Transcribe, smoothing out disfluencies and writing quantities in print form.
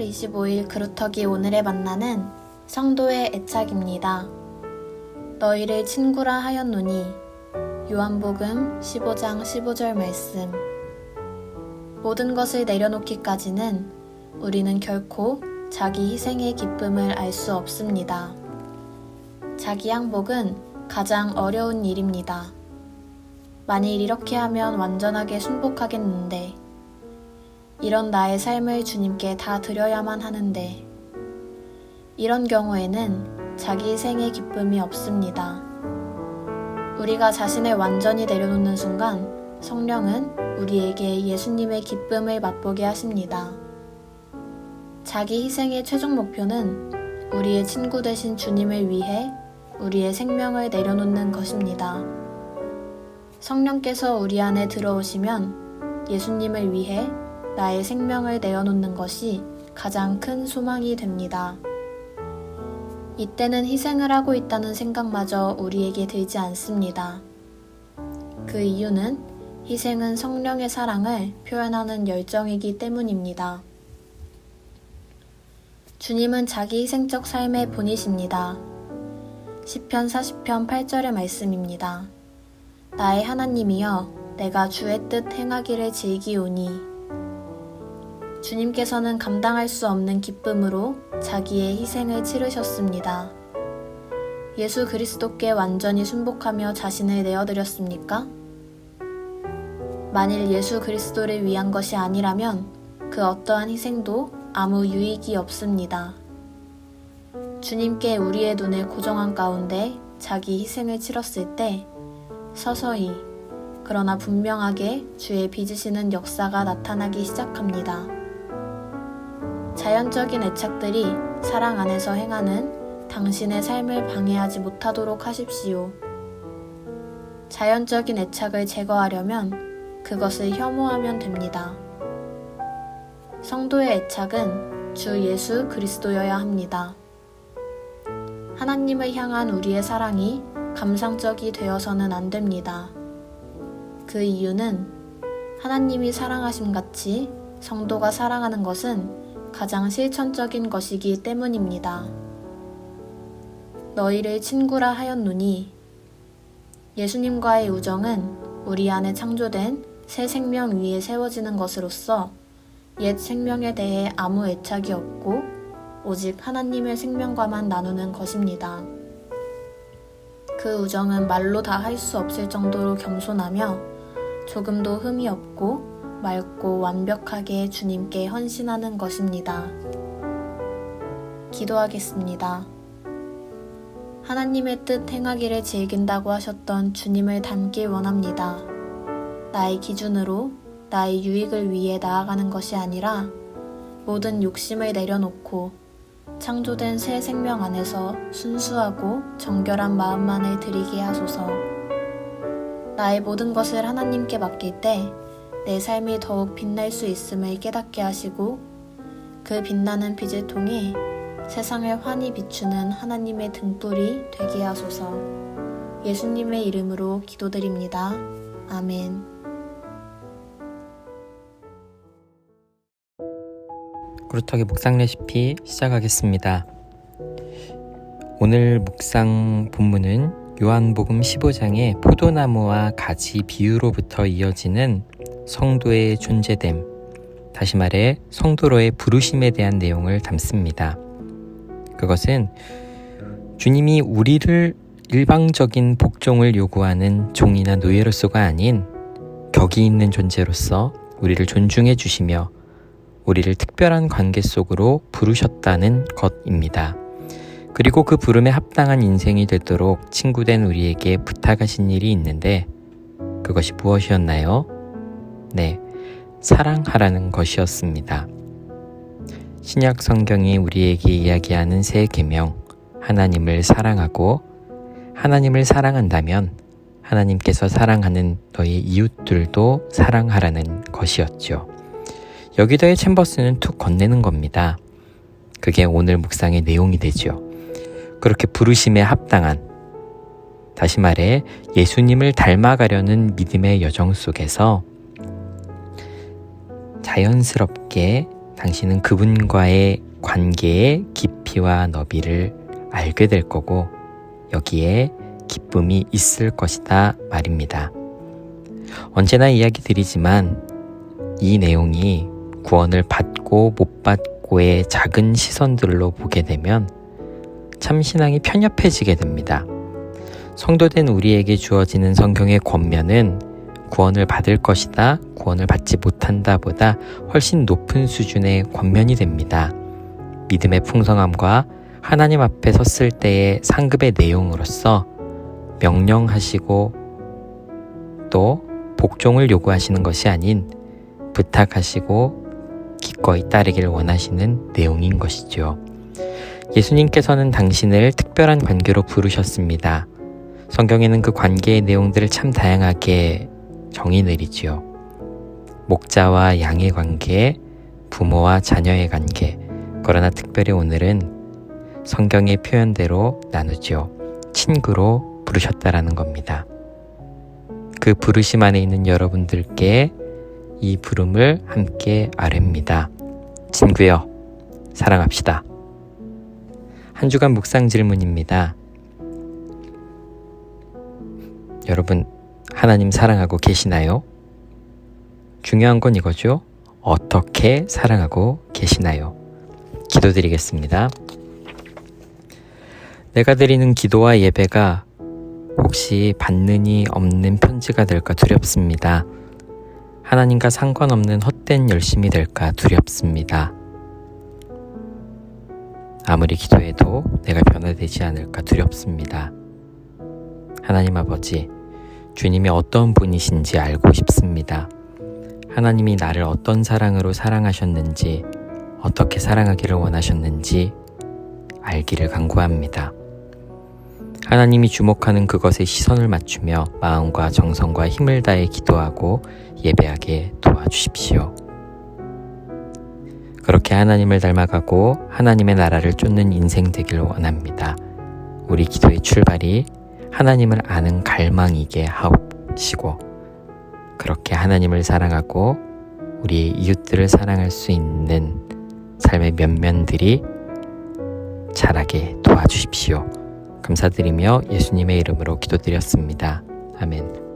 10월 25일 그루터기 오늘의 만나는 성도의 애착입니다. 너희를 친구라 하였노니 요한복음 15장 15절 말씀. 모든 것을 내려놓기까지는 우리는 결코 자기 희생의 기쁨을 알 수 없습니다. 자기 양복은 가장 어려운 일입니다. 만일 이렇게 하면 완전하게 순복하겠는데, 이런 나의 삶을 주님께 다 드려야만 하는데, 이런 경우에는 자기 희생의 기쁨이 없습니다. 우리가 자신을 완전히 내려놓는 순간 성령은 우리에게 예수님의 기쁨을 맛보게 하십니다. 자기 희생의 최종 목표는 우리의 친구 되신 주님을 위해 우리의 생명을 내려놓는 것입니다. 성령께서 우리 안에 들어오시면 예수님을 위해 나의 생명을 내어놓는 것이 가장 큰 소망이 됩니다. 이때는 희생을 하고 있다는 생각마저 우리에게 들지 않습니다. 그 이유는 희생은 성령의 사랑을 표현하는 열정이기 때문입니다. 주님은 자기 희생적 삶의 본이십니다. 시편 40편 8절의 말씀입니다. 나의 하나님이여, 내가 주의 뜻 행하기를 즐기오니. 주님께서는 감당할 수 없는 기쁨으로 자기의 희생을 치르셨습니다. 예수 그리스도께 완전히 순복하며 자신을 내어드렸습니까? 만일 예수 그리스도를 위한 것이 아니라면 그 어떠한 희생도 아무 유익이 없습니다. 주님께 우리의 눈을 고정한 가운데 자기 희생을 치렀을 때 서서히, 그러나 분명하게 주의 빚으시는 역사가 나타나기 시작합니다. 자연적인 애착들이 사랑 안에서 행하는 당신의 삶을 방해하지 못하도록 하십시오. 자연적인 애착을 제거하려면 그것을 혐오하면 됩니다. 성도의 애착은 주 예수 그리스도여야 합니다. 하나님을 향한 우리의 사랑이 감상적이 되어서는 안 됩니다. 그 이유는 하나님이 사랑하심 같이 성도가 사랑하는 것은 가장 실천적인 것이기 때문입니다. 너희를 친구라 하였노니, 예수님과의 우정은 우리 안에 창조된 새 생명 위에 세워지는 것으로서 옛 생명에 대해 아무 애착이 없고 오직 하나님의 생명과만 나누는 것입니다. 그 우정은 말로 다 할 수 없을 정도로 겸손하며 조금도 흠이 없고 맑고 완벽하게 주님께 헌신하는 것입니다. 기도하겠습니다. 하나님의 뜻 행하기를 즐긴다고 하셨던 주님을 닮길 원합니다. 나의 기준으로 나의 유익을 위해 나아가는 것이 아니라 모든 욕심을 내려놓고 창조된 새 생명 안에서 순수하고 정결한 마음만을 드리게 하소서. 나의 모든 것을 하나님께 맡길 때 내 삶이 더욱 빛날 수 있음을 깨닫게 하시고 그 빛나는 빛을 통해 세상을 환히 비추는 하나님의 등불이 되게 하소서. 예수님의 이름으로 기도드립니다. 아멘. 그루터기 묵상 레시피 시작하겠습니다. 오늘 묵상 본문은 요한복음 15장의 포도나무와 가지 비유로부터 이어지는 성도의 존재됨, 다시 말해 성도로의 부르심에 대한 내용을 담습니다. 그것은 주님이 우리를 일방적인 복종을 요구하는 종이나 노예로서가 아닌 격이 있는 존재로서 우리를 존중해 주시며 우리를 특별한 관계 속으로 부르셨다는 것입니다. 그리고 그 부름에 합당한 인생이 되도록 친구된 우리에게 부탁하신 일이 있는데 그것이 무엇이었나요? 네, 사랑하라는 것이었습니다. 신약 성경이 우리에게 이야기하는 새 계명, 하나님을 사랑하고 하나님을 사랑한다면 하나님께서 사랑하는 너희 이웃들도 사랑하라는 것이었죠. 여기다의 챔버스는 툭 건네는 겁니다. 그게 오늘 묵상의 내용이 되죠. 그렇게 부르심에 합당한, 다시 말해 예수님을 닮아가려는 믿음의 여정 속에서 자연스럽게 당신은 그분과의 관계의 깊이와 너비를 알게 될 거고 여기에 기쁨이 있을 것이다 말입니다. 언제나 이야기 드리지만 이 내용이 구원을 받고 못 받고의 작은 시선들로 보게 되면 참 신앙이 편협해지게 됩니다. 성도된 우리에게 주어지는 성경의 권면은 구원을 받을 것이다, 구원을 받지 못한다 보다 훨씬 높은 수준의 권면이 됩니다. 믿음의 풍성함과 하나님 앞에 섰을 때의 상급의 내용으로서 명령하시고 또 복종을 요구하시는 것이 아닌 부탁하시고 기꺼이 따르길 원하시는 내용인 것이죠. 예수님께서는 당신을 특별한 관계로 부르셨습니다. 성경에는 그 관계의 내용들을 참 다양하게 정의 내리지요. 목자와 양의 관계, 부모와 자녀의 관계, 그러나 특별히 오늘은 성경의 표현대로 나누지요. 친구로 부르셨다라는 겁니다. 그 부르심 안에 있는 여러분들께 이 부름을 함께 아뢰입니다. 친구여, 사랑합시다. 한 주간 묵상 질문입니다. 여러분, 하나님 사랑하고 계시나요? 중요한 건 이거죠. 어떻게 사랑하고 계시나요? 기도드리겠습니다. 내가 드리는 기도와 예배가 혹시 받는이 없는 편지가 될까 두렵습니다. 하나님과 상관없는 헛된 열심이 될까 두렵습니다. 아무리 기도해도 내가 변화되지 않을까 두렵습니다. 하나님 아버지, 주님이 어떤 분이신지 알고 싶습니다. 하나님이 나를 어떤 사랑으로 사랑하셨는지, 어떻게 사랑하기를 원하셨는지 알기를 간구합니다. 하나님이 주목하는 그것에 시선을 맞추며 마음과 정성과 힘을 다해 기도하고 예배하게 도와주십시오. 그렇게 하나님을 닮아가고 하나님의 나라를 쫓는 인생 되길 원합니다. 우리 기도의 출발이 하나님을 아는 갈망이게 하옵시고 그렇게 하나님을 사랑하고 우리의 이웃들을 사랑할 수 있는 삶의 면면들이 자라게 도와주십시오. 감사드리며 예수님의 이름으로 기도드렸습니다. 아멘.